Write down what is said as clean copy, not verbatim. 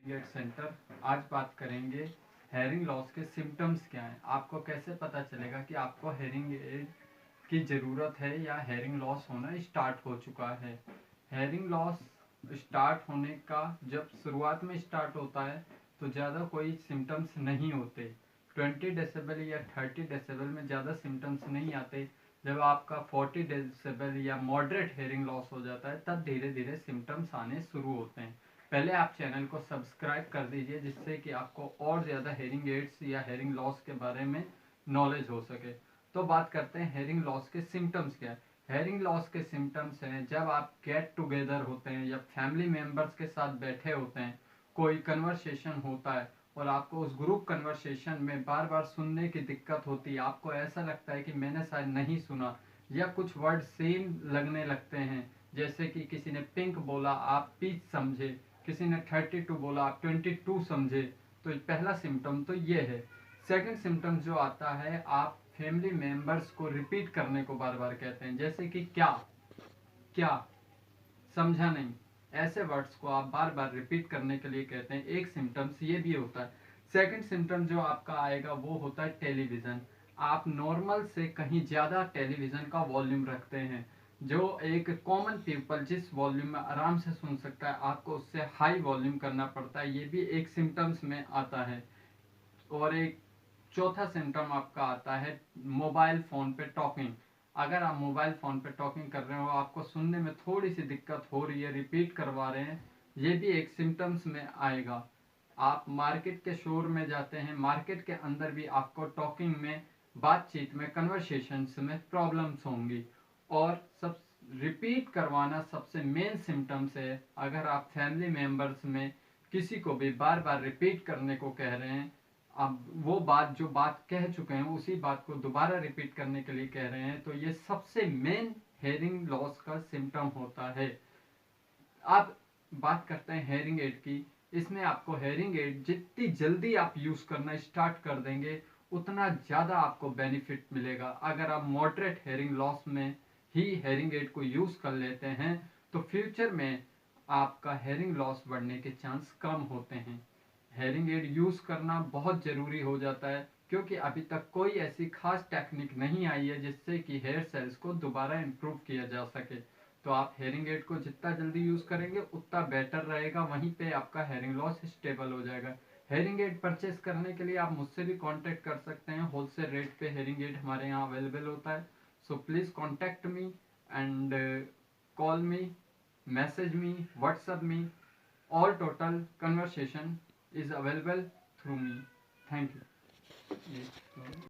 Gate centre. आज बात करेंगे हेयरिंग लॉस के सिम्टम्स क्या हैं। आपको कैसे पता चलेगा कि आपको हेयरिंग एड की ज़रूरत है या हेयरिंग लॉस होना स्टार्ट हो चुका है। हेयरिंग लॉस स्टार्ट होने का जब शुरुआत में स्टार्ट होता है तो ज़्यादा कोई सिम्टम्स नहीं होते। 20 डेसिबल या 30 डेसिबल में ज़्यादा सिम्टम्स नहीं आते। जब आपका 40 डेसिबल या मॉडरेट हेयरिंग लॉस हो जाता है तब धीरे धीरे सिम्टम्स आने शुरू होते हैं। पहले आप चैनल को सब्सक्राइब कर दीजिए जिससे कि आपको और ज़्यादा हेयरिंग एड्स या हेयरिंग लॉस के बारे में नॉलेज हो सके। तो बात करते हैं हेयरिंग लॉस के सिम्टम्स क्या है। हेयरिंग लॉस के सिम्टम्स हैं जब आप गेट टुगेदर होते हैं या फैमिली मेम्बर्स के साथ बैठे होते हैं, कोई कन्वर्सेशन होता है और आपको उस ग्रुप कन्वर्सेशन में बार बार सुनने की दिक्कत होती है। आपको ऐसा लगता है कि मैंने शायद नहीं सुना या कुछ वर्ड सेम लगने लगते हैं। जैसे कि किसी ने पिंक बोला आप पीच समझे, किसी ने 32 बोला आप 22 समझे। तो पहला सिम्टम तो ये है। सेकंड सिम्टम जो आता है, आप फैमिली मेंबर्स को रिपीट करने को बार बार कहते हैं। जैसे कि क्या क्या, समझा नहीं, ऐसे वर्ड्स को आप बार बार रिपीट करने के लिए कहते हैं। एक सिम्टम्स ये भी होता है। सेकंड सिम्टम जो आपका आएगा वो होता है टेलीविज़न। आप नॉर्मल से कहीं ज़्यादा टेलीविज़न का वॉल्यूम रखते हैं। जो एक कॉमन पीपल जिस वॉल्यूम में आराम से सुन सकता है, आपको उससे हाई वॉल्यूम करना पड़ता है। ये भी एक सिम्टम्स में आता है। और एक चौथा सिम्टम आपका आता है मोबाइल फ़ोन पे टॉकिंग। अगर आप मोबाइल फ़ोन पे टॉकिंग कर रहे हो, आपको सुनने में थोड़ी सी दिक्कत हो रही है, रिपीट करवा रहे हैं, ये भी एक सिम्टम्स में आएगा। आप मार्केट के शोर में जाते हैं, मार्केट के अंदर भी आपको टॉकिंग में, बातचीत में, कन्वर्सेशंस में प्रॉब्लम्स होंगी। और सब रिपीट करवाना सबसे मेन सिम्टम्स है। अगर आप फैमिली मेम्बर्स में किसी को भी बार बार रिपीट करने को कह रहे हैं, अब वो बात जो बात कह चुके हैं उसी बात को दोबारा रिपीट करने के लिए कह रहे हैं, तो ये सबसे मेन हेयरिंग लॉस का सिम्टम होता है। अब बात करते हैं हेयरिंग एड की। इसमें आपको हेयरिंग एड जितनी जल्दी आप यूज़ करना स्टार्ट कर देंगे उतना ज़्यादा आपको बेनिफिट मिलेगा। अगर आप मॉडरेट हेयरिंग लॉस में ही हेयरिंग एड को यूज़ कर लेते हैं तो फ्यूचर में आपका हेयरिंग लॉस बढ़ने के चांस कम होते हैं। हेयरिंग एड यूज़ करना बहुत ज़रूरी हो जाता है क्योंकि अभी तक कोई ऐसी खास टेक्निक नहीं आई है जिससे कि हेयर सेल्स को दोबारा इम्प्रूव किया जा सके। तो आप हेयरिंग एड को जितना जल्दी यूज़ करेंगे उतना बेटर रहेगा, वहीं पे आपका हेयरिंग लॉस स्टेबल हो जाएगा। हेयरिंग एड परचेस करने के लिए आप मुझसे भी कांटेक्ट कर सकते हैं। होलसेल रेट पे हेयरिंग एड हमारे यहाँ अवेलेबल होता है। So please contact me and call me, message me, WhatsApp me. All total conversation is available through me. Thank you.